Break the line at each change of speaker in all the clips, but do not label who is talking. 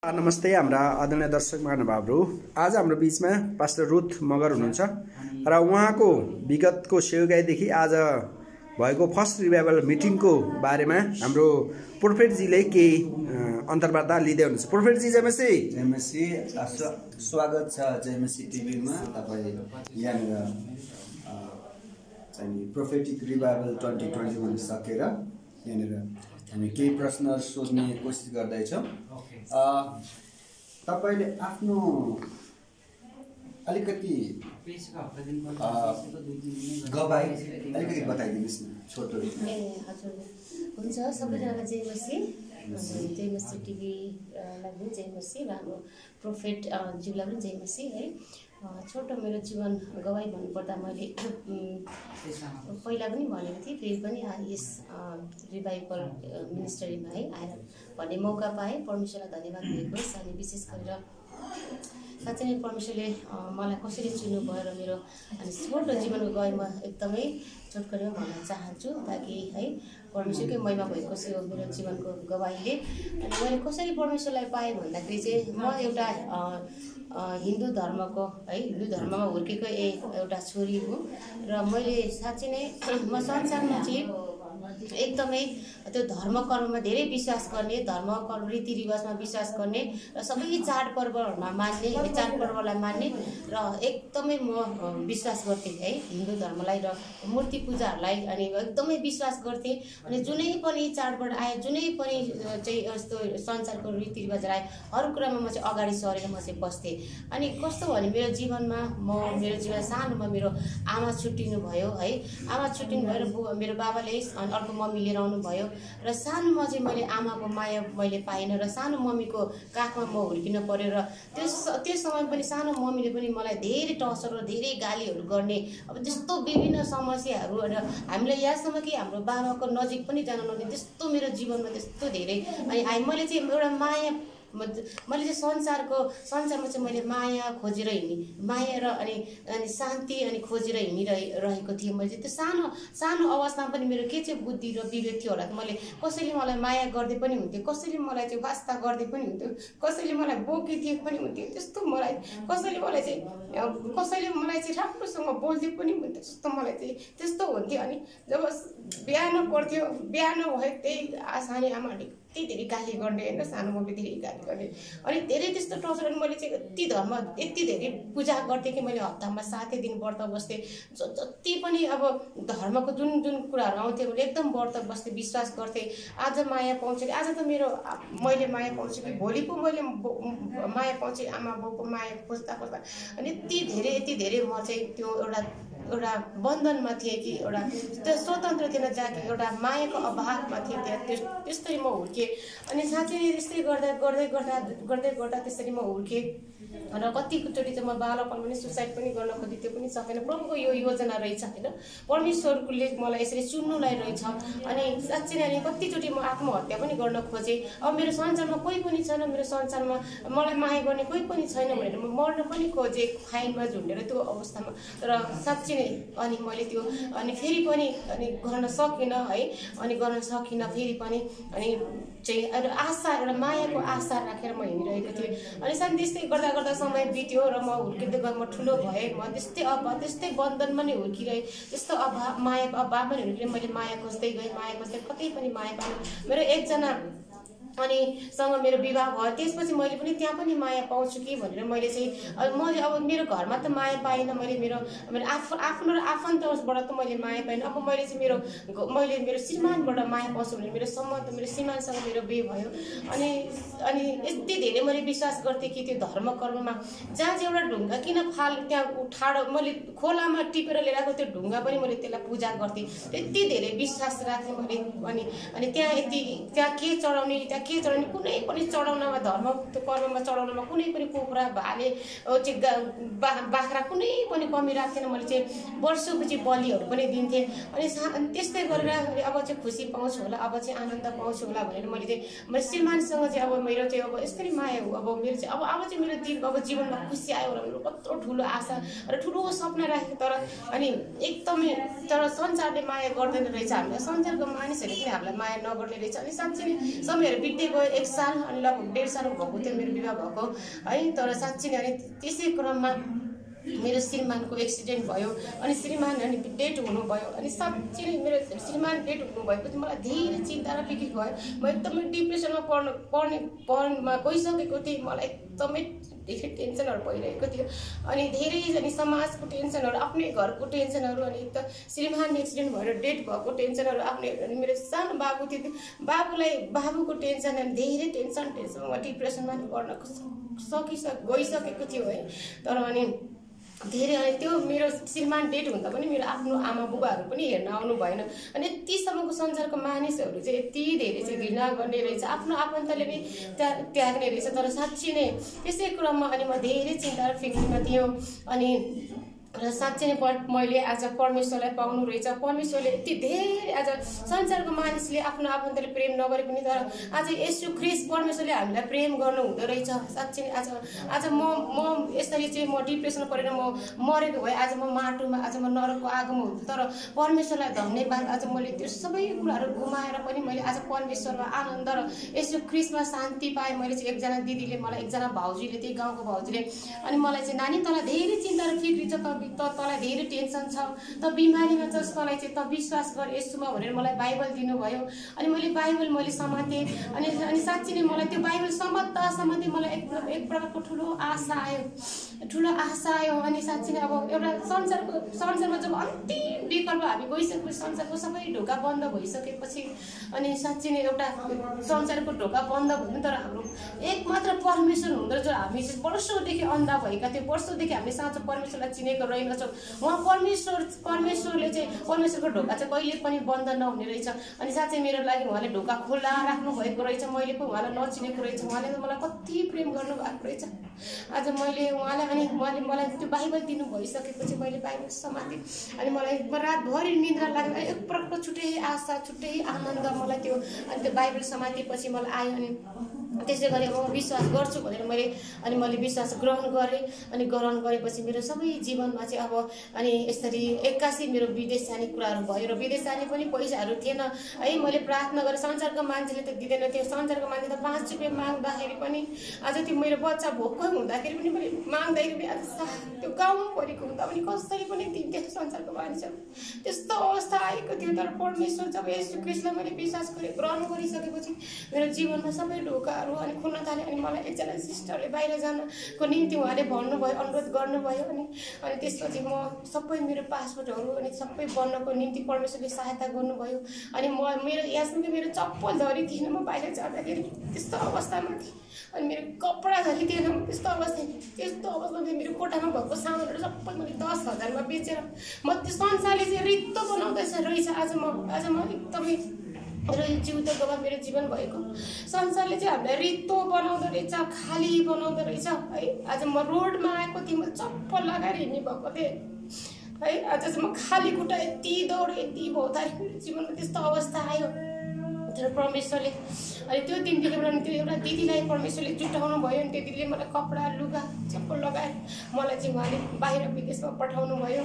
नमस्ते हाम्रा आदरणीय दर्शक महानुभावहरू, आज हाम्रो बीचमा पास्टर रुथ मगर हुनुहुन्छ र उहाँको विगतको सेवाकाईदेखि आज भएको फर्स्ट रिभाइभल मिटिङको बारेमा हाम्रो प्रोफेटजीले केही अन्तर्वार्ता लिँदै हुनुहुन्छ। प्रोफेटजी
जयमसी स्वागत छ जयमसी टिभीमा। तपाईँ यहाँनिर चाहिँ प्रोफेटिक रिभाइभल 2021 सकेर यहाँनिर हामी केही प्रश्न सोध्ने कोसिस गर्दैछौँ। तपाईँले आफ्नो अलिकति गवाई अलिकति बताइदिनुहोस् न, छोटो।
हजुर, हुन्छ। सबैजनालाई जयमसी टिभीलाई पनि जयमसी र हाम्रो प्रोफेट ज्यूलाई पनि जयमसी है। छोटो मेरो जीवन गवाई भन्नुपर्दा मैले पहिला पनि भनेको थिएँ, फेरि पनि यस रिभाइभल मिनिस्ट्रीमा है आएर भन्ने मौका पाएँ। परमेश्वरलाई धन्यवाद दिएको छ। अनि विशेष गरेर साँच्चै नै परमेश्वरले मलाई कसरी चिन्नुभयो र मेरो अनि छोटो जीवनको गवाईमा एकदमै छोटकरीमा भन्न चाहन्छु, ताकि है परमेश्वरकै महिमा भएको छ यो मेरो जीवनको गवाईले। अनि मैले कसरी परमेश्वरलाई पाएँ भन्दाखेरि चाहिँ म एउटा हिन्दू धर्मको है हिन्दू धर्ममा हुर्केको एउटा छोरी हुँ र मैले साँच्चै नै म संसारमा चाहिँ एकदमै त्यो धर्म कर्ममा धेरै विश्वास गर्ने, धर्म कर्म रीतिरिवाजमा विश्वास गर्ने र सबै चाडपर्वहरूमा मान्ने, चाडपर्वलाई मान्ने र एकदमै म विश्वास गर्थेँ है हिन्दू धर्मलाई र मूर्ति पूजाहरूलाई। अनि एकदमै विश्वास गर्थेँ। अनि जुनै पनि चाडपर्व आए, जुनै पनि चाहिँ यस्तो संसारको रीतिरिवाजहरू आए, हर कुरामा म चाहिँ अगाडि सरेर म चाहिँ बस्थेँ। अनि कस्तो भने मेरो जीवनमा मेरो जीवन सानोमा मेरो आमा छुट्टिनु भयो है। आमा छुट्टिनु भयो र मेरो बाबाले अर्को मम्मी लिएर आउनुभयो र सानोमा चाहिँ मैले आमाको माया मैले पाइनँ र सानो मम्मीको काखमा म हुर्किन पर्यो। र त्यो समय पनि सानो मम्मीले पनि मलाई धेरै टर्चर र धेरै गालीहरू गर्ने, अब त्यस्तो विभिन्न समस्याहरू र हामीलाई यहाँसम्म कि हाम्रो बाबाको नजिक पनि जान नदिने, त्यस्तो मेरो जीवनमा त्यस्तो धेरै। अनि मैले चाहिँ एउटा मैले चाहिँ संसारमा चाहिँ मैले माया खोजेर हिँडेँ, माया र अनि शान्ति अनि खोजेर हिँडिरहेको थिएँ। मैले चाहिँ त्यो सानो अवस्थामा पनि मेरो के चाहिँ बुद्धि र विवेक थियो होला, मैले कसैले मलाई माया गर्दै पनि हुन्थ्यो, कसैले मलाई चाहिँ वास्ता गर्दै पनि हुन्थ्यो, कसैले मलाई बोकिदिए पनि हुन्थ्यो, त्यस्तो मलाई कसैले मलाई चाहिँ राम्रोसँग बोल्दै पनि हुन्थ्यो, जस्तो मलाई चाहिँ त्यस्तो हुन्थ्यो। अनि जब बिहान पर्थ्यो, बिहान भयो त्यही सानो आमाले यति धेरै गाली गर्ने होइन, सानो मम्मी धेरै गाली गर्ने, अनि धेरै त्यस्तो टर्चर। अनि मैले चाहिँ यति धेरै पूजा गर्थेँ कि मैले हप्तामा 7 दिन व्रत बस्थेँ। जति पनि अब धर्मको जुन कुराहरू आउँथ्यो मैले एकदम व्रत बस्थेँ, विश्वास गर्थेँ। आज माया पाउँछु कि आज त मैले माया पाउँछु कि भोलि पो मैले माया पाउँछु, आमा बाउको माया खोज्दा अनि यति धेरै म चाहिँ त्यो एउटा बन्धनमा थिएँ कि एउटा त्यो स्वतन्त्र थिएन, जहाँ कि एउटा मायाको अभावमा थिएँ। त्यस्तै म हुर्केँ। अनि साँच्चै त्यस्तै गर्दा त्यसरी म हुर्केँ र कतिचोटि चाहिँ म बालपन पनि सुसाइड पनि गर्न खोजेँ, त्यो पनि सकेन। प्रभुको यो योजना रहेछ होइन, परमेश्वरले मलाई यसरी चुन्नुलाई रहेछ। अनि साँच्चै नै कतिचोटि म आत्महत्या पनि गर्न खोजेँ। अब मेरो संसारमा कोही पनि छैन, मेरो संसारमा मलाई माया गर्ने कोही पनि छैन भनेर म मर्न पनि खोजेँ, फाइनमा झुन्डेर त्यो अवस्थामा। र साँच्चै नै अनि मैले त्यो फेरि पनि गर्न सकिनँ है, गर्न सकिनँ फेरि पनि। अनि चाहिँ एउटा आशा, एउटा मायाको आशा राखेर म हिँडिरहेको थिएँ। अनि सानो त्यस्तै गर्दा समय बित्यो र म हुर्किँदै गएँ, म ठुलो भएँ, म त्यस्तै बन्धनमा नै हुर्किरहेँ, त्यस्तो मायाको अभावमा नै हुर्किरहेँ। मैले माया खोज्दै गएँ, कतै पनि माया पाएँ। मेरो एकजना सँग मेरो विवाह भयो, त्यसपछि मैले पनि त्यहाँ पनि माया पाउँछु कि भनेर मैले चाहिँ मैले अब मेरो घरमा त माया पाइनँ, मैले मेरो आफ्नो र आफन्तबाट त मैले माया पाइनँ। अब मैले चाहिँ मेरो श्रीमानबाट माया पाउँछु भनेर मेरो श्रीमानसँग मेरो बिहे भयो। अनि यति धेरै मैले विश्वास गर्थेँ कि त्यो धर्म कर्ममा जहाँ चाहिँ एउटा ढुङ्गा किन त्यहाँ ठाडो मैले खोलामा टिपेर लिएर आएको त्यो ढुङ्गा पनि मैले त्यसलाई पूजा गर्थेँ, यति धेरै विश्वास राखेँ मैले। अनि त्यहाँ के चढाउने कुनै पनि चढाउनमा, धर्म कर्ममा चढाउनमा कुनै पनि कुखुरा भाले बाख्रा कुनै पनि कमी राख्थेन। मैले चाहिँ वर्षपछि बलिहरू पनि दिन्थेँ। अनि त्यस्तै गरेर अब चाहिँ खुसी पाउँछु होला, अब चाहिँ आनन्द पाउँछु होला भनेर मैले श्रीमानसँग चाहिँ अब मेरो चाहिँ अब यस्तै माया हो। अब मेरो चाहिँ अब चाहिँ मेरो जीवनमा खुसी आयो होला भनेर कत्रो ठुलो आशा र ठुलो सपना राखेँ। अनि एकदमै संसारले माया गर्दैन रहेछ, हामीलाई संसारको मानिसहरूले पनि हामीलाई माया नगर्ने रहेछ। अनि साँच्चै नै समयहरू बित्दै गयो 1 साल अनि लगभग 1.5 साल भएको थियो मेरो विवाह भएको है। तर साँच्चै नै अनि त्यसै क्रममा मेरो श्रीमानको एक्सिडेन्ट भयो अनि श्रीमान अनि डेथ हुनुभयो अनि साँच्चै नै मेरो श्रीमान डेथ हुनुभएपछि मलाई धेरै चिन्ता र फिक्र भयो। म एकदमै डिप्रेसनमा पर्नमा गइसकेको थिएँ। मलाई एकदमै धेरै टेन्सनहरू भइरहेको थियो अनि धेरै अनि समाजको टेन्सनहरू, आफ्नै घरको टेन्सनहरू अनि त श्रीमान एक्सिडेन्ट भएर डेथ भएको टेन्सनहरू आफ्नै। अनि मेरो सानो बाबु थियो, बाबुको टेन्सन अनि धेरै टेन्सनमा डिप्रेसनमा पर्न गइसकेको थियो है। तर अनि धेरै अनि त्यो मेरो श्रीमान डेट हुँदा पनि मेरो आफ्नो आमा बुबाहरू पनि हेर्न आउनु भएन। अनि यतिसम्मको संसारको मानिसहरू चाहिँ यति धेरै चाहिँ घृणा गर्ने रहेछ, आफ्नो आफन्तले नै त्याग्ने रहेछ। तर साँच्चै नै त्यसै क्रममा अनि म धेरै चिन्ता र फिक्रीमा थिएँ अनि र साँच्चै नै मैले आज परमेश्वरलाई पाउनु रहेछ। परमेश्वरले यति धेरै आज संसारको मानिसले आफ्नो आफन्तले प्रेम नगरे पनि तर आज येशू ख्रीष्ट परमेश्वरले हामीलाई प्रेम गर्नु हुँदो रहेछ। साँच्चै नै आज म यसरी चाहिँ म डिप्रेसनमा परेर म मरेको भए आज म माटोमा, आज म नरकको आगोमा हुन्थेँ। तर परमेश्वरलाई धन्यवाद, आज मैले त्यो सबै कुराहरू गुमाएर पनि मैले आज परमेश्वरमा आनन्द र येशू ख्रीष्टमा शान्ति पाएँ। मैले चाहिँ एकजना दिदीले मलाई, एकजना भाउजूले, त्यही गाउँको भाउजूले अनि मलाई चाहिँ नानी तँलाई धेरै चिन्ता र फिक्री छ, तँलाई धेरै टेन्सन छ, त बिमारीमा छ, तँलाई चाहिँ त विश्वास गर येशूमा भनेर मलाई बाइबल दिनुभयो। अनि मैले बाइबल समातेँ अनि साँच्चै नै मलाई त्यो बाइबल समात्दै मलाई एक प्रकारको ठुलो आशा आयो। अनि साँच्चै नै अब एउटा संसारमा जब अन्तिम विकल्प हामी गइसकेपछि संसारको सबै ढोका बन्द भइसकेपछि अनि साँच्चै नै एउटा संसारको ढोका बन्द भन्नु तर हाम्रो एकमात्र परमेश्वर हुँदो रहेछ। हामी चाहिँ वर्षौँदेखि अन्धा भएका थियौँ, वर्षौँदेखि हामीले साँचो परमेश्वरलाई चिनेको रहेनछौँ। उहाँ परमेश्वरले चाहिँ परमेश्वरको ढोका चाहिँ कहिले पनि बन्द नहुने रहेछ। अनि साँच्चै मेरो लागि उहाँले ढोका खुल्ला राख्नु भएको रहेछ। मैले पो उहाँलाई नचिनेको रहेछ, उहाँले त मलाई कति प्रेम गर्नुभएको रहेछ। आज मैले उहाँले मलाई त्यो बाइबल दिनु भइसकेपछि मैले बाइबल समातेँ अनि मलाई रातभरि निद्रा लाग्यो। एक प्रकारको छुट्टै आशा, छुट्टै आनन्द मलाई त्यो अनि त्यो बाइबल समातेपछि मलाई आयो। अनि त्यसै गरी म विश्वास गर्छु भनेर मैले विश्वास ग्रहण गरेँ। अनि ग्रहण गरेपछि मेरो सबै जीवनमा चाहिँ अब अनि यसरी एक्कासी मेरो विदेश जाने कुराहरू भयो र विदेश जाने पनि पैसाहरू थिएन है। मैले प्रार्थना गरेँ, संसारको मान्छेले त दिँदैन थियो, संसारको मान्छे त 5 रुपियाँ माग्दाखेरि पनि आज त्यो मेरो बच्चा भोकै हुँदाखेरि पनि मैले माग्दाखेरि आज त्यो गाउँभरिको हुँदा पनि कसरी पनि दिन्थेँ संसारको मानिसहरू। त्यस्तो अवस्था आएको थियो। तर परमेश्वर जब येशू ख्रीष्टलाई मैले विश्वास गरेँ, ग्रहण गरिसकेपछि मेरो जीवनमा सबै ढोकाहरू अनि खुल्न थाले। अनि मलाई एकजना सिस्टरले बाहिर जानको निम्ति उहाँले भन्नुभयो, अनुरोध गर्नुभयो। अनि त्यसपछि म सबै मेरो पासपोर्टहरू अनि सबै बन्नको निम्ति परमेश्वरले सहायता गर्नुभयो। अनि मेरो यासँग मेरो चप्पल धरी थिएन, म बाहिर जाँदाखेरि त्यस्तो अवस्थामा थिएँ। अनि मेरो कपडा धरी थिएन, त्यस्तो अवस्थामा मेरो कोठामा भएको सामानहरू सबै मैले 10,000मा बेचेर म त्यो संसारले चाहिँ रित्तो बनाउँदैछ रहेछ। आज म एकदमै मेरो जिउ त गवा मेरो जीवन भएको संसारले चाहिँ हामीलाई रित्तो बनाउँदो रहेछ, खाली बनाउँदो रहेछ है। आज म रोडमा आएको थिएँ, म चप्पल लगाएर हिँड्ने भएको थिएँ है। आज चाहिँ म खाली खुट्टा यति दौड यति भौतारी मेरो जीवनमा त्यस्तो अवस्था आयो। तर परमेश्वरले अनि त्यो दिनदेखि त्यो एउटा दिदीलाई परमेश्वरले जुटाउनु भयो। अनि त्यो दिदीले मलाई कपडा लुगा चप्पल लगाएर मलाई चाहिँ उहाँले बाहिर विदेशमा पठाउनु भयो।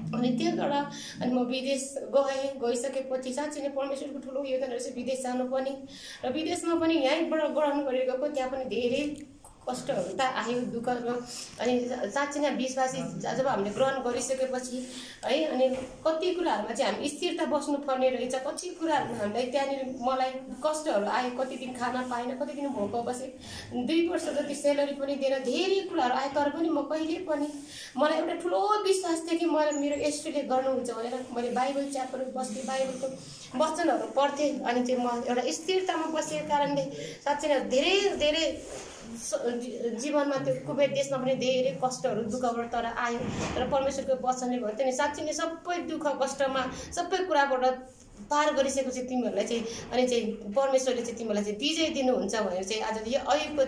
अनि त्योबाट अनि म विदेश गइसकेपछि साँच्चै नै परमेश्वरको ठुलो योजना रहेछ विदेश जानु पनि। र विदेशमा पनि यहीँबाट ग्रहण गरेर गएको, त्यहाँ पनि धेरै कष्टहरू त आयो, दुःख। अनि साँच्चै नै विश्वासी जब हामीले ग्रहण गरिसकेपछि है अनि कति कुराहरूमा चाहिँ हामी स्थिरता बस्नुपर्ने रहेछ। कति कुराहरूमा हामीलाई त्यहाँनिर मलाई कष्टहरू आयो, कति दिन खाना पाएन, कति दिन भोको बसेँ, 2 वर्ष जति सेलरी पनि दिएन, धेरै कुराहरू आयो। तर पनि म कहिले पनि मलाई एउटा ठुलो विश्वास थियो कि मेरो येशूले गर्नुहुन्छ भनेर मैले बाइबल च्याप्टरहरू बस्थेँ, बाइबलको वचनहरू पढ्थेँ। अनि चाहिँ म एउटा स्थिरतामा बसेको कारणले साँच्चै नै धेरै जीवनमा त्यो कुवेत देशमा पनि धेरै कष्टहरू दुःखबाट तर आयो। तर परमेश्वरको वचनले भन्थ्यो नि साँच्चै नै सबै दुःख कष्टमा सबै कुराबाट पार गरिसकेपछि तिमीहरूलाई चाहिँ अनि चाहिँ परमेश्वरले चाहिँ तिमीलाई चाहिँ विजय दिनुहुन्छ भनेर चाहिँ आज यो अहिलेको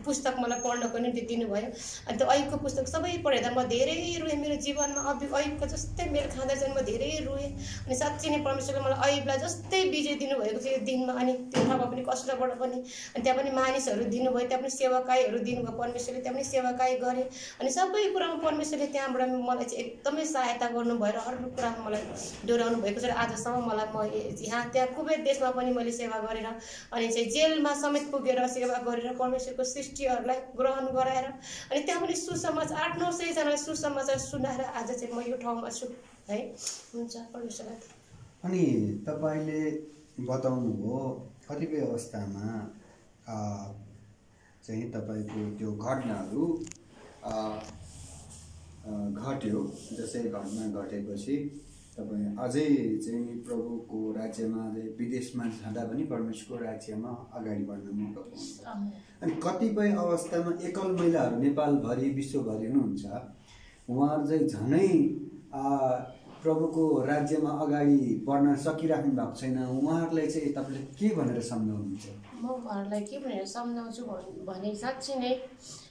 पुस्तक मलाई पढ्नको निम्ति दिनुभयो। अनि त्यो ऐबको पुस्तक सबै पढेर म धेरै रोएँ। मेरो जीवनमा ऐबको जस्तै मेल खाँदा चाहिँ म धेरै रोएँ। अनि साँच्चै नै परमेश्वरले मलाई ऐबलाई जस्तै विजय दिनुभएको छ यो दिनमा। अनि त्यो ठाउँमा पनि कष्टबाट पनि अनि त्यहाँ पनि मानिसहरू दिनुभयो, त्यहाँ पनि सेवाकाईहरू दिनुभयो परमेश्वरले, त्यहाँ पनि सेवाकाई गरेँ। अनि सबै कुरामा परमेश्वरले त्यहाँबाट मलाई चाहिँ एकदमै सहायता गर्नुभयो र हर कुरामा मलाई डोराउनु भएको छ। र आजसम्म मलाई म यहाँ त्यहाँ कुवेत देशमा पनि मैले सेवा गरेर अनि चाहिँ जेलमा समेत पुगेर सेवा गरेर परमेश्वरको सृष्टिहरूलाई ग्रहण गराएर अनि त्यहाँ पनि सुसमाचार 800-900 जनालाई सुसमाचार सुनाएर आज चाहिँ म यो ठाउँमा छु है। हुन्छ परमेश्वरलाई।
अनि तपाईँले बताउनुभयो कतिपय अवस्थामा चाहिँ तपाईँको त्यो घटनाहरू घट्यो, जसै घटना घटेपछि तपाईँ अझै चाहिँ प्रभुको राज्यमा विदेशमा जाँदा पनि परमेश्वरको राज्यमा अगाडि बढ्न मौका पाउनुहुन्छ। अनि कतिपय अवस्थामा एकल महिलाहरू नेपालभरि विश्वभरि हुनुहुन्छ, उहाँहरू चाहिँ झनै प्रभुको राज्यमा अगाडि बढ्न सकिराख्नु भएको छैन। उहाँहरूलाई चाहिँ तपाईँले के भनेर सम्झाउनुहुन्छ?
म उहाँहरूलाई के भनेर सम्झाउँछु भने साँच्चै नै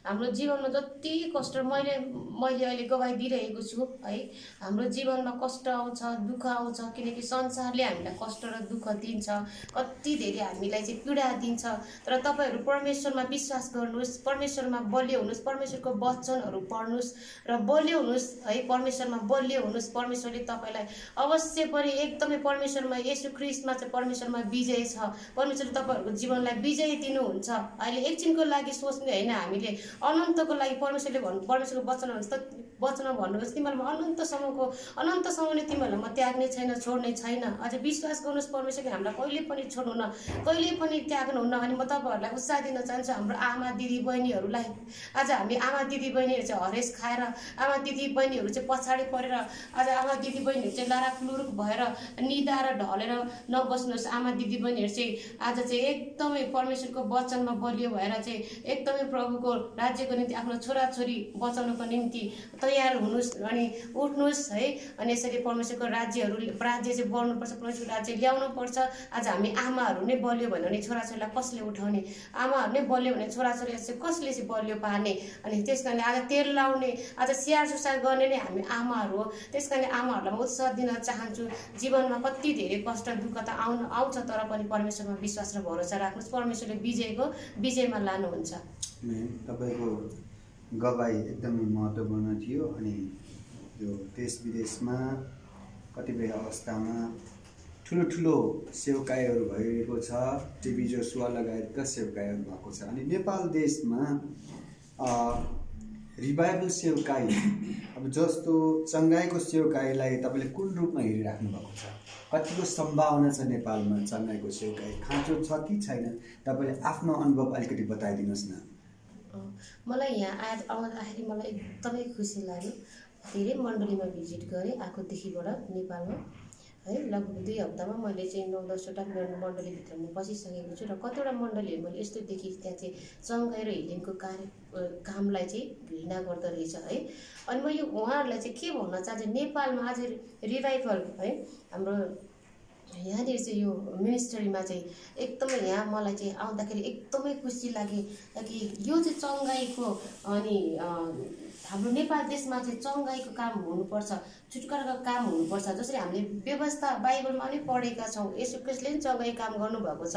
हाम्रो जीवनमा जति कष्ट मैले अहिले गवाई दिइरहेको छु है। हाम्रो जीवनमा कष्ट आउँछ, दुःख आउँछ, किनकि संसारले हामीलाई कष्ट र दुःख दिन्छ, कति धेरै हामीलाई चाहिँ पीडा दिन्छ। तर तपाईँहरू परमेश्वरमा विश्वास गर्नुहोस्, परमेश्वरमा बलियो हुनुहोस्, परमेश्वरको वचनहरू पढ्नुहोस् र बलियो हुनुहोस् है। परमेश्वरमा बलियो हुनुहोस्। परमेश्वरले तपाईँलाई अवश्य पनि एकदमै परमेश्वरमा येशू ख्रीष्टमा चाहिँ परमेश्वरमा विजय छ। परमेश्वरले तपाईँहरूको जीवनलाई विजय दिनुहुन्छ। अहिले एकछिनको लागि सोच्ने होइन, हामीले अनन्तको लागि परमेश्वरले परमेश्वरको वचनमा भन्नुहोस् तिमीहरूमा अनन्तसम्म नै तिमीहरूलाई म त्याग्ने छैन, छोड्ने छैन। अझ विश्वास गर्नुहोस् परमेश्वरले हामीलाई कहिले पनि छोड्नुहुन्न, कहिले पनि त्याग्नुहुन्न। अनि म तपाईँहरूलाई उत्साह दिन चाहन्छु हाम्रो आमा दिदी बहिनीहरूलाई। आज हामी आमा दिदी बहिनीहरू चाहिँ हरेस खाएर, आमा दिदी बहिनीहरू चाहिँ पछाडि परेर, आज आमा दिदी बहिनीहरू चाहिँ लाराक्लुरुक भएर निदाएर ढलेर नबस्नुहोस्। आमा दिदी बहिनीहरू चाहिँ आज चाहिँ एकदमै परमेश्वरको वचनमा बलियो भएर चाहिँ एकदमै प्रभुको राज्यको निम्ति आफ्नो छोराछोरी बचाउनको निम्ति तयार हुनुहोस् अनि उठ्नुहोस् है। अनि यसरी परमेश्वरको राज्य चाहिँ बढ्नुपर्छ, परमेश्वरको राज्य ल्याउनुपर्छ। आज हामी आमाहरू नै बलियो भने छोराछोरीलाई कसले उठाउने, आमाहरू नै बलियो भने छोराछोरीलाई चाहिँ कसले चाहिँ बलियो पार्ने। अनि त्यस कारण आज तेल लाउने, आज स्याहार सुसार गर्ने नै हामी आमाहरू हो। त्यस कारण आमाहरूलाई म उत्साह दिन चाहन्छु। जीवनमा कति धेरै कष्ट दुःख त आउँछ, तर पनि परमेश्वरमा विश्वास र भरोसा राख्नुहोस्। परमेश्वरले विजयमा लानुहुन्छ।
तपाईँको गवाई एकदमै महत्त्वपूर्ण थियो। अनि त्यो देश विदेशमा कतिपय अवस्थामा ठुलो सेवकाईहरू भइरहेको छ, टिभी जोसुवा लगायतका सेवकाईहरू भएको छ। अनि नेपाल देशमा रिभाइभल सेवकाई अब जस्तो चङ्गाईको सेवकाईलाई तपाईँले कुन रूपमा हेरिराख्नु भएको छ? कतिको सम्भावना छ नेपालमा चङ्गाईको सेवकाई? खाँचो छ कि छैन? तपाईँले आफ्नो अनुभव अलिकति बताइदिनुहोस् न।
मलाई यहाँ आउँदाखेरि मलाई एकदमै खुसी लाग्यो। धेरै मण्डलीमा भिजिट गरेँ आएकोदेखिबाट नेपालमा है। लगभग 2 हप्तामा मैले चाहिँ 9-10वटा मण्डलीभित्र म बसिसकेको छु। र कतिवटा मण्डलीहरू मैले यस्तो देखेँ त्यहाँ चाहिँ चङ्गाई र हिलिङको कामलाई चाहिँ घृणा गर्दो रहेछ है। अनि म यो उहाँहरूलाई चाहिँ के भन्न चाहन्छु, नेपालमा आज रिभाइभल है हाम्रो यहाँनिर चाहिँ यो मिनिस्ट्रीमा चाहिँ एकदमै यहाँ मलाई चाहिँ आउँदाखेरि एकदमै खुसी लागे कि यो चाहिँ चङ्गाईको अनि हाम्रो नेपाल देशमा चाहिँ चङ्गाईको काम हुनुपर्छ, छुटकाराको काम हुनुपर्छ। जसरी हामीले व्यवस्था बाइबलमा नै पढेका छौँ, येशू ख्रीष्टले पनि चङ्गाई काम गर्नुभएको छ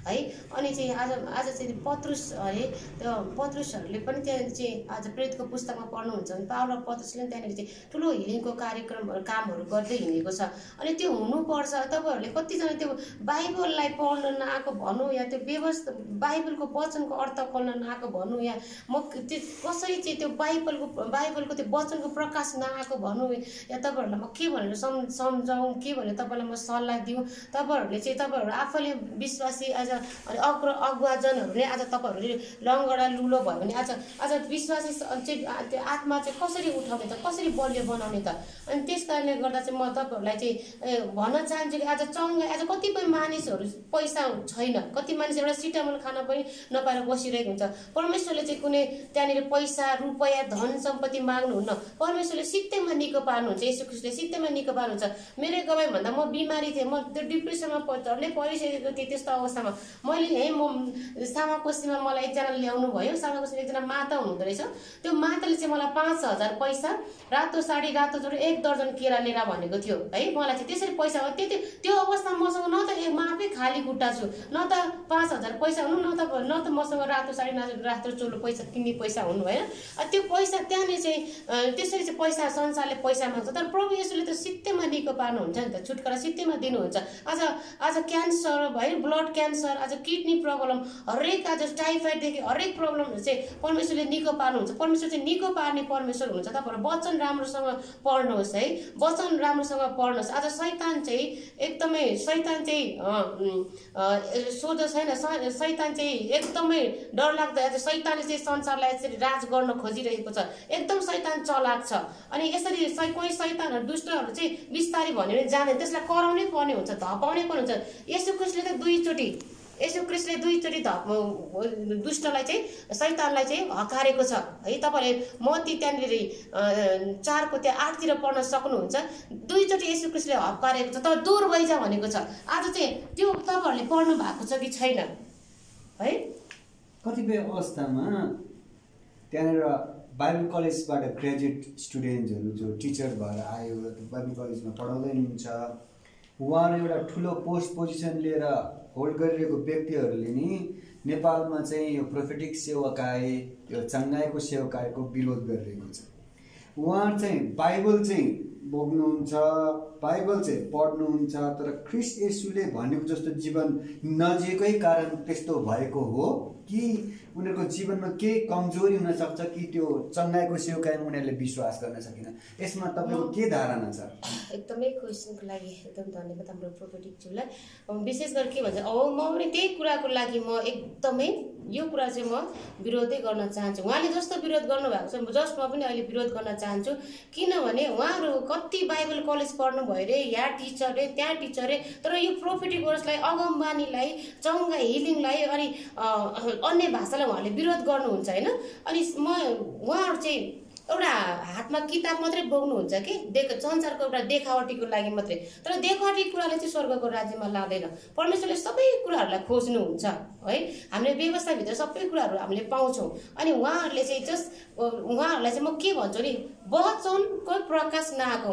है। अनि चाहिँ आज चाहिँ पत्रुस है, त्यो पत्रुसहरूले पनि त्यहाँ चाहिँ आज प्रेरितको पुस्तकमा पढ्नुहुन्छ भने पावल र पत्रुसले पनि त्यहाँनिर चाहिँ ठुलो हिलिङको कामहरू गर्दै हिँडेको छ। अनि त्यो हुनुपर्छ। तपाईँहरूले कतिजना त्यो बाइबललाई पढ्न नआएको भनौँ या त्यो व्यवस्था बाइबलको वचनको अर्थ खोल्न नआएको भनौँ या म त्यो कसरी चाहिँ त्यो बाइबलको त्यो वचनको प्रकाश नआएको भनौँ या तपाईँहरूलाई म के भनेर सम्झाउँ, के भनेर तपाईँलाई म सल्लाह दिउँ। तपाईँहरूले चाहिँ तपाईँहरू आफैले विश्वासी आज अगुवाजनहरू नै आज तपाईँहरूले लङ्गडा लुलो भयो भने आज विश्वासी चाहिँ त्यो आत्मा चाहिँ कसरी उठाउने त, कसरी बलियो बनाउने त। अनि त्यस कारणले गर्दा चाहिँ म तपाईँहरूलाई चाहिँ भन्न चाहन्छु कि आज चङ्गाई आज कतिपय मानिसहरू पैसा छैन, कति मानिस एउटा सिटामल खाना पनि नपाएर बसिरहेको हुन्छ। परमेश्वरले चाहिँ कुनै त्यहाँनिर पैसा रुपैयाँ धन सम्पत्ति माग्नुहुन्न, परमेश्वरले सित्तैमा निको पार्नुहुन्छ, येशू ख्रीष्टले सित्तैमा निको पार्नुहुन्छ। मेरै गवाई भन्दा म बिमारी थिएँ, म त्यो डिप्रेसनमा झन्डै परिसकेको थिएँ। त्यस्तो अवस्थामा मैले म सामाकोशीमा मलाई एकजना ल्याउनु भयो। सामाकोशीमा एकजना माता हुनुहुँदो रहेछ। त्यो माताले चाहिँ मलाई 5,000 पैसा, रातो साडी, रातो जोडो, 1 दर्जन केरा लिएर भनेको थियो है। मलाई चाहिँ त्यसरी पैसा हो। त्यो अवस्थामा मसँग न त म आफै खाली खुट्टा छु, न त 5,000 पैसा हुनु, न त मसँग रातो साडी, रातो चोलो पैसा किन्ने पैसा हुनु होइन। त्यो पैसा त्यहाँनिर चाहिँ त्यसरी चाहिँ पैसा संसारले पैसा माग्छ, तर प्रभु येशूले त सित्तैमा निको पार्नुहुन्छ नि त, छुटकारा सित्तैमा दिनुहुन्छ। आज क्यान्सर भयो, ब्लड क्यान्सर, आज किडनी प्रब्लम, हरेक आज टाइफाइडदेखि हरेक प्रब्लमहरू चाहिँ परमेश्वरले निको पार्नुहुन्छ। परमेश्वर चाहिँ निको पार्ने परमेश्वर हुनुहुन्छ। तपाईँहरू वचन राम्रोसँग पढ्नुहोस् है, वचन राम्रोसँग पढ्नुहोस्। आज शैतान चाहिँ एकदमै सोझो छैन, शैतान चाहिँ एकदमै डरलाग्दो। आज शैतानले चाहिँ संसारलाई यसरी राज गर्न खोजिरहेको छ, एकदम शैतान चलाक छ। अनि यसरी कोही शैतानहरू दुष्टहरू चाहिँ बिस्तारै भन्यो भने जाँदैन, त्यसलाई कराउनै पर्ने हुन्छ, धपाउनै पर्ने हुन्छ। येशू ख्रीष्टले त दुईचोटि दुष्टलाई चाहिँ शैतानलाई चाहिँ हकारेको छ है। तपाईँले मत्ती त्यहाँनिर 4को त्यहाँ 8तिर पढ्न सक्नुहुन्छ। दुईचोटि येशू ख्रीष्टले हकारेको छ, तर दूर भइजा भनेको छ। आज चाहिँ त्यो तपाईँहरूले पढ्नु भएको छ कि छैन है?
कतिपय अवस्थामा त्यहाँनिर बाइबल कलेजबाट ग्रेजुएट स्टुडेन्ट्सहरू जो टिचर भएर आयो, बाइबल कलेजमा पढाउँदै हुनुहुन्छ, उहाँहरू एउटा ठुलो पोजिसन लिएर होल्ड गरिरहेको व्यक्तिहरूले नि नेपालमा चाहिँ यो प्रोफेटिक सेवाकाय, यो चङ्गाईको सेवाकायको विरोध गरिरहेको छ। उहाँहरू चाहिँ बाइबल चाहिँ बोक्नुहुन्छ, बाइबल चाहिँ पढ्नुहुन्छ, तर ख्रीष्ट येशूले भनेको जस्तो जीवन नजिएकै कारण त्यस्तो भएको हो कि उनीहरूको जीवनमा केही कमजोरी हुनसक्छ कि त्यो चङ्गाईको सेवाकायमा उनीहरूले विश्वास गर्न सकेन? यसमा तपाईँको के धारणा छ?
एकदमै क्वेसनको लागि एकदम धन्यवाद हाम्रो प्रोफेटिक ज्यूलाई। विशेष गरी के भन्छ, म पनि त्यही कुराको लागि म एकदमै यो कुरा चाहिँ म विरोधै गर्न चाहन्छु। उहाँले जस्तो विरोध गर्नुभएको छ जसमा पनि अहिले विरोध गर्न चाहन्छु, किनभने उहाँहरू कति बाइबल कलेज पढ्नुभयो रे, यहाँ टिचर रे, त्यहाँ टिचर रे, तर यो प्रोफेटिक वर्ड्सलाई, अगमबानीलाई, चङ्गा हिलिङलाई अनि अन्य भाषालाई उहाँले विरोध गर्नुहुन्छ होइन। अनि उहाँहरू चाहिँ एउटा हातमा किताब मात्रै बोक्नुहुन्छ कि संसारको एउटा देखावटीको लागि मात्रै, तर देखावटी कुराले चाहिँ स्वर्गको राज्यमा लाँदैन। परमेश्वरले सबै कुराहरूलाई खोज्नुहुन्छ है। हामीले व्यवस्थाभित्र सबै कुराहरू हामीले पाउँछौँ। अनि उहाँहरूले चाहिँ उहाँहरूलाई चाहिँ म के भन्छु नि, वचनको प्रकाश नआएको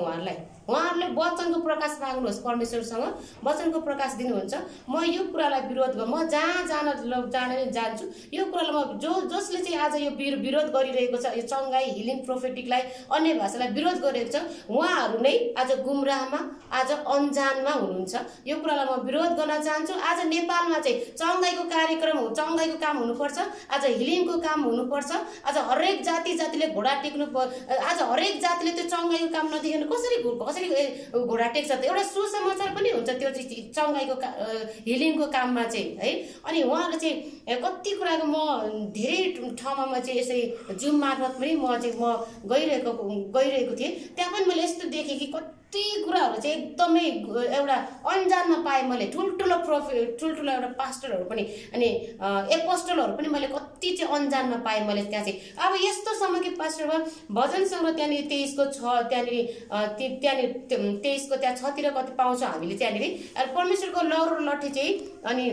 उहाँहरूले वचनको प्रकाश माग्नुहोस्, परमेश्वरसँग वचनको प्रकाश दिनुहुन्छ। म यो कुरालाई विरोध म जहाँ जान्छु यो कुरालाई म जसले चाहिँ आज यो विरोध गरिरहेको छ, यो चङ्गाई हिलिङ प्रोफेटिकलाई, अन्य भाषालाई विरोध गरिरहेको छ, उहाँहरू नै आज गुमराहमा, आज अन्जानमा हुनुहुन्छ। यो कुरालाई म विरोध गर्न चाहन्छु। आज नेपालमा चाहिँ चङ्गाईको कार्यक्रम हो, चङ्गाईको काम हुनुपर्छ, आज हिलिङको काम हुनुपर्छ। आज हरेक जातिले घोडा टेक्नु आज हरेक जातिले त्यो चङ्गाईको काम नदेखिनु कसरी घोडा टेक्छ त? एउटा सुसमाचार पनि हुन्छ त्यो चाहिँ चङ्गाईको हिलिङको काममा चाहिँ है। अनि उहाँहरूले चाहिँ कति कुराको म धेरै ठाउँमा चाहिँ यसरी जुम मार्फत पनि म गइरहेको थिएँ। त्यहाँ पनि मैले यस्तो देखेँ कि कति कुराहरू चाहिँ एकदमै एउटा अन्जानमा पाएँ मैले। ठुल्ठुलो एउटा पास्टरहरू पनि अनि एपोस्टलहरू पनि मैले कति चाहिँ अन्जानमा पाएँ मैले त्यहाँ चाहिँ। अब यस्तोसम्म कि पास्टरमा भजन सङ्ग्रह त्यहाँनिर 23को 6 त्यहाँनिर 23को त्यहाँ 6तिर कति पाउँछौँ हामीले त्यहाँनिर। परमेश्वरको लौरो लट्ठी चाहिँ अनि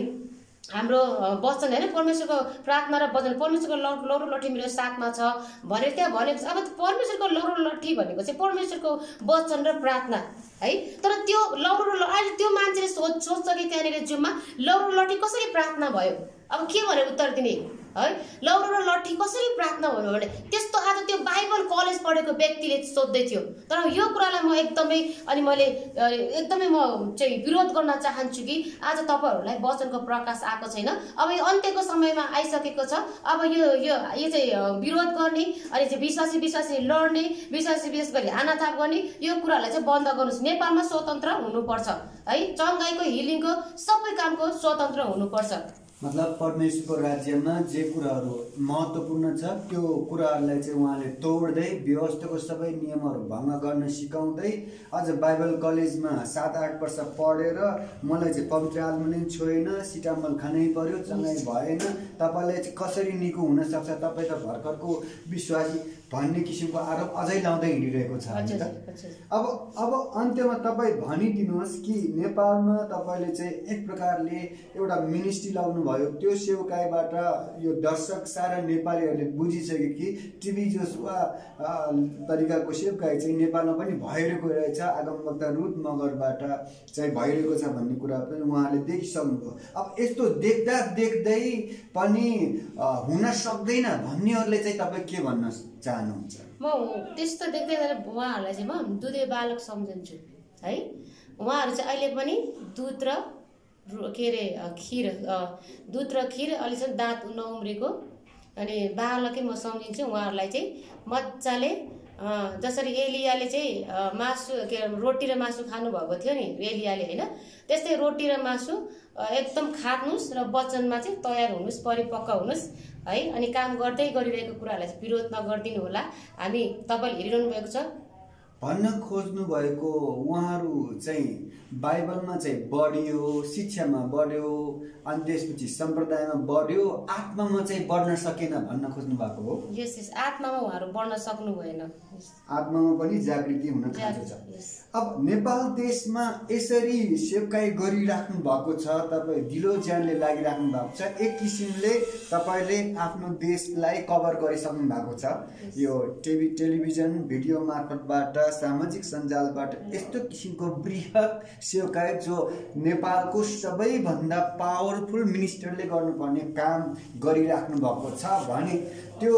हाम्रो वचन होइन, परमेश्वरको प्रार्थना र वचन, परमेश्वरको लौरो लट्ठी मेरो साथमा छ भनेर त्यहाँ भनेको छ। अब परमेश्वरको लौरो लट्ठी भनेको चाहिँ परमेश्वरको वचन र प्रार्थना है। तर त्यो अहिले त्यो मान्छेले सोच्छ कि त्यहाँनिर जुममा लौरो लट्ठी कसरी प्रार्थना भयो? अब के भनेर उत्तर दिने है? लौरो र लट्ठी कसरी प्रार्थना भयो भने त्यस्तो आज त्यो बाइबल कलेज पढेको व्यक्तिले सोध्दै थियो। तर यो कुरालाई म एकदमै म चाहिँ विरोध गर्न चाहन्छु कि आज तपाईँहरूलाई वचनको प्रकाश आएको छैन। अब यो अन्त्यको समयमा आइसकेको छ। अब यो चाहिँ विरोध गर्ने अनि चाहिँ विश्वासी लड्ने, विशेष गरी हानाथाप गर्ने यो कुरालाई चाहिँ बन्द गर्नुहोस्। नेपालमा स्वतन्त्र हुनुपर्छ है। चङ्गाईको हिलिङको सबै कामको स्वतन्त्र हुनुपर्छ।
मतलब परमेश्वरको राज्यमा जे कुराहरू महत्त्वपूर्ण छ त्यो कुराहरूलाई चाहिँ उहाँले तोड्दै व्यवस्थाको सबै नियमहरू भङ्ग गर्न सिकाउँदै अझ बाइबल कलेजमा 7-8 वर्ष पढेर मलाई चाहिँ पवित्र आत्मा नै छोएन, सिटामल खानै पर्यो, चङ्गाइ भएन, तपाईँलाई चाहिँ कसरी निको हुनसक्छ, तपाईँ त भर्खरको विश्वासी भन्ने किसिमको आरोप अझै लाउँदै हिँडिरहेको छ। अब अन्त्यमा तपाईँ भनिदिनुहोस् कि नेपालमा तपाईँले चाहिँ एक प्रकारले एउटा मिनिस्ट्री लाउनु भयो, त्यो सेवकाईबाट यो दर्शक सारा नेपालीहरूले बुझिसक्यो कि टिभी जोसुवा तरिकाको सेवकाई चाहिँ नेपालमा पनि भइरहेको रहेछ, आगमवक्ता रुथ मगरबाट चाहिँ भइरहेको छ भन्ने कुरा पनि उहाँहरूले देखिसक्नुभयो। अब यस्तो देख्दा देख्दै पनि हुन सक्दैन भन्नेहरूले चाहिँ तपाईँ के भन्न चाहनुहुन्छ?
म त्यस्तो देख्दै उहाँहरूलाई चाहिँ म दुधे बालक सम्झन्छु है। उहाँहरू चाहिँ अहिले पनि दुध र के अरे खिर, दुध र खिर अहिलेसम्म दाँत नउम्रेको अनि बालकै म सम्झिन्छु। उहाँहरूलाई चाहिँ मजाले जसरी एलियाले चाहिँ मासु के रोटी र मासु खानुभएको थियो नि एलियाले होइन, त्यस्तै रोटी र मासु एकदम खानुहोस् र वचनमा चाहिँ तयार हुनुहोस्, परिपक्व हुनुहोस् है। अनि काम गर्दै गरिरहेको कुराहरूलाई चाहिँ विरोध नगरिदिनु होला। हामी तपाईँले हेरिरहनु भएको छ
भन्न खोज्नु भएको उहाँहरू चाहिँ बाइबलमा चाहिँ बढ्यो, शिक्षामा बढ्यो, अनि त्यसपछि सम्प्रदायमा बढ्यो, आत्मामा चाहिँ बढ्न सकेन भन्न खोज्नु भएको हो।
यस यस, आत्मामा उहाँहरू बढ्न सक्नु भएन,
आत्मामा पनि जागृति हुन खाँचो छ। अब नेपाल देशमा यसरी सेवकाई गरिराख्नु भएको छ, तपाईँ दिलो ज्यानले लागिराख्नु भएको छ, एक किसिमले तपाईँले आफ्नो देशलाई कभर गरिसक्नु भएको छ। यो टेलिभिजन भिडियो मार्फतबाट, सामाजिक सञ्जालबाट यस्तो किसिमको बृहत सेवकाई जो नेपालको सबैभन्दा पावरफुल मिनिस्टरले गर्नुपर्ने काम गरिराख्नु भएको छ भने त्यो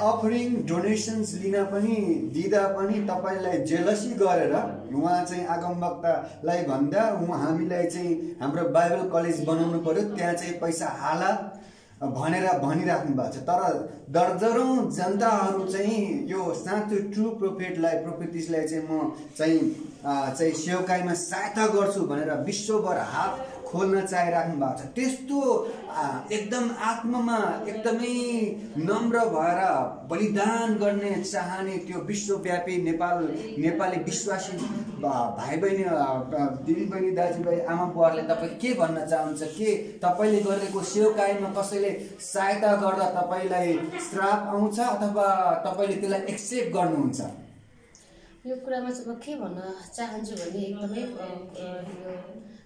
अफरिङ डोनेसन्स लिन पनि दिँदा पनि तपाईँलाई जेलसी गरेर उहाँ चाहिँ आगमवक्तालाई भन्दा हामीलाई चाहिँ हाम्रो बाइबल कलेज बनाउनु पर्यो, त्यहाँ चाहिँ पैसा हाल भनेर भनिराख्नु भएको छ। तर दर्जनौँ जनताहरू चाहिँ यो साँचो ट्रु प्रोफेटलाई प्रोफेटिसलाई चाहिँ म चाहिँ सेवकाईमा सहायता गर्छु भनेर विश्वभर हात खोल्न चाहिराख्नु भएको छ। त्यस्तो एकदम आत्मामा एकदमै नम्र भएर बलिदान गर्ने चाहने त्यो विश्वव्यापी नेपाली विश्वासी भाइ बहिनी, दिदी बहिनी, दाजुभाइ, आमा बुवाहरूले तपाईँ के भन्न चाहनुहुन्छ? के तपाईँले गरेको सेवकाईमा कसैले सहायता गर्दा तपाईँलाई श्राप आउँछ अथवा तपाईँले त्यसलाई एक्सेप्ट गर्नुहुन्छ?
यो कुरामा चाहिँ म के भन्न चाहन्छु भने एकदमै यो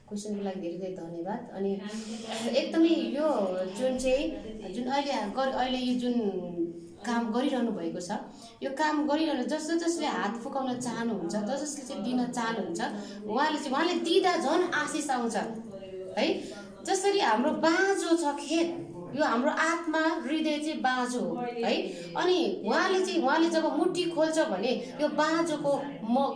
क्वेसनको लागि धेरै धेरै धन्यवाद। अनि एकदमै यो जुन अहिले यो जुन काम गरिरहनु भएको छ, यो काम गरिरहनु जसले हात फुकाउन चाहनुहुन्छ, जसले चाहिँ दिन चाहनुहुन्छ, उहाँले दिँदा झन् आशिष आउँछ है। जसरी हाम्रो बाँझो छ खेत, यो हाम्रो आत्मा हृदय चाहिँ बाँझो हो है। अनि उहाँले जब मुट्ठी खोल्छ भने यो बाँझोको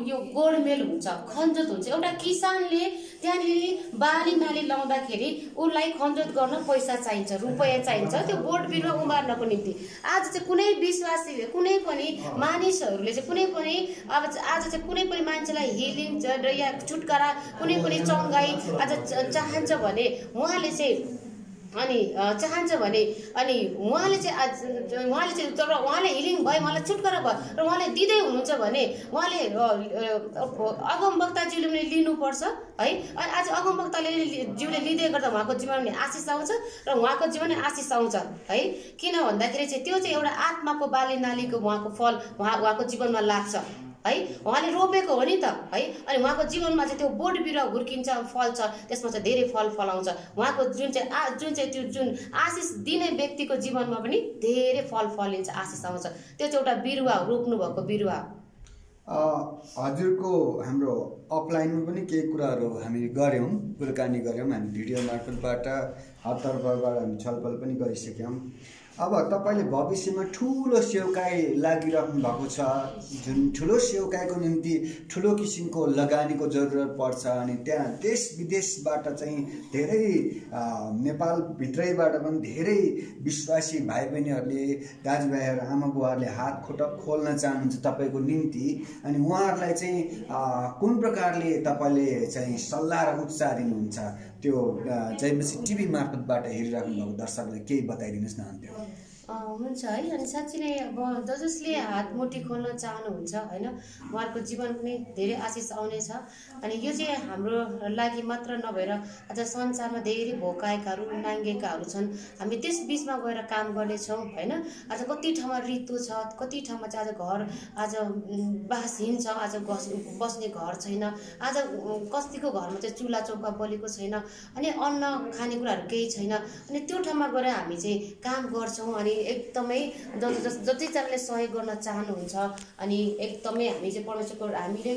यो गोडमेल हुन्छ, खन्जोत हुन्छ। एउटा किसानले त्यहाँनिर बाली लाउँदाखेरि उसलाई खन्जोत गर्न पैसा चाहिन्छ, रुपैयाँ चाहिन्छ त्यो बोट बिरुवा उमार्नको निम्ति। आज चाहिँ कुनै विश्वासीले, कुनै पनि मानिसहरूले चाहिँ आज चाहिँ कुनै पनि मान्छेलाई हिलिङ या छुटकारा, कुनै पनि चङ्गाई आज चाहन्छ भने उहाँले चाहिँ उहाँले चाहिँ तर उहाँले हिलिङ भयो, उहाँलाई छुटकारा भयो र उहाँले दिँदै हुनुहुन्छ भने उहाँले अगमवक्ताज्यूले पनि लिनुपर्छ है। अनि आज अगमवक्ताले ज्यूले लिँदै गर्दा उहाँको जीवनमा आशिष आउँछ र उहाँको जीवनमा आशिष आउँछ है। किन भन्दाखेरि चाहिँ त्यो चाहिँ एउटा आत्माको बाली नालीको उहाँको फल उहाँको जीवनमा लाग्छ है। उहाँले रोपेको हो नि त है। अनि उहाँको जीवनमा चाहिँ त्यो बोट बिरुवा हुर्किन्छ, फल्छ, त्यसमा चाहिँ धेरै फल फलाउँछ। उहाँको जुन आशिष दिने व्यक्तिको जीवनमा पनि धेरै फल फलिन्छ, आशिष आउँछ। त्यो चाहिँ एउटा बिरुवा, रोप्नु भएको बिरुवा।
हजुरको हाम्रो अफलाइनमा पनि केही कुराहरू हामी गऱ्यौँ, कुराकानी गऱ्यौँ, हामी भिडियो मार्फतबाट हतर्फबाट हामी छलफल पनि गरिसक्यौँ। अब तपाईँले भविष्यमा ठुलो सेवकाई लागिराख्नु भएको छ, जुन ठुलो सेवकाईको निम्ति ठुलो किसिमको लगानीको जरुरत पर्छ। अनि त्यहाँ देश विदेशबाट चाहिँ धेरै नेपालभित्रैबाट पनि धेरै विश्वासी भाइ बहिनीहरूले, दाजुभाइहरू, आमा बुवाहरूले हात खुट्टा खोल्न चाहनुहुन्छ तपाईँको निम्ति। अनि उहाँहरूलाई चाहिँ कुन प्रकारले तपाईँले चाहिँ सल्लाह र उत्साह दिनुहुन्छ? त्यो जयमसी टिभी मार्फतबाट हेरिराख्नु भएको दर्शकलाई केही बताइदिनुहोस् न अन्त्य।
हुन्छ है। अनि साँच्चै नै अब जसले हातमुठी खोल्न चाहनुहुन्छ होइन, उहाँहरूको जीवन पनि धेरै आशिष आउनेछ। अनि यो चाहिँ हाम्रो लागि मात्र नभएर आज संसारमा धेरै भोकाएकाहरू नाङ्गेकाहरू छन्, हामी त्यस बिचमा गएर काम गर्नेछौँ होइन। आज कति ठाउँमा ऋतु छ, कति ठाउँमा चाहिँ आज घर आज बासहीन छ, आज बस्ने घर छैन, आज कतिको घरमा चाहिँ चुल्हा चौका बलेको छैन, अनि अन्न खानेकुराहरू केही छैन। अनि त्यो ठाउँमा गएर हामी चाहिँ काम गर्छौँ। अनि एकदमै जतिजनाले सहयोग गर्न चाहनुहुन्छ अनि एकदमै हामी चाहिँ परमेश्वरको हामीले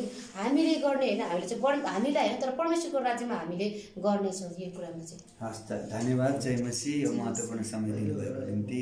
गर्ने होइन, हामीले चाहिँ हामीलाई होइन तर परमेश्वरको राज्यमा हामीले गर्नेछौँ यो कुरामा चाहिँ।
हस् त, धन्यवाद जयमसी यो महत्त्वपूर्ण समय दिनुभएको निम्ति।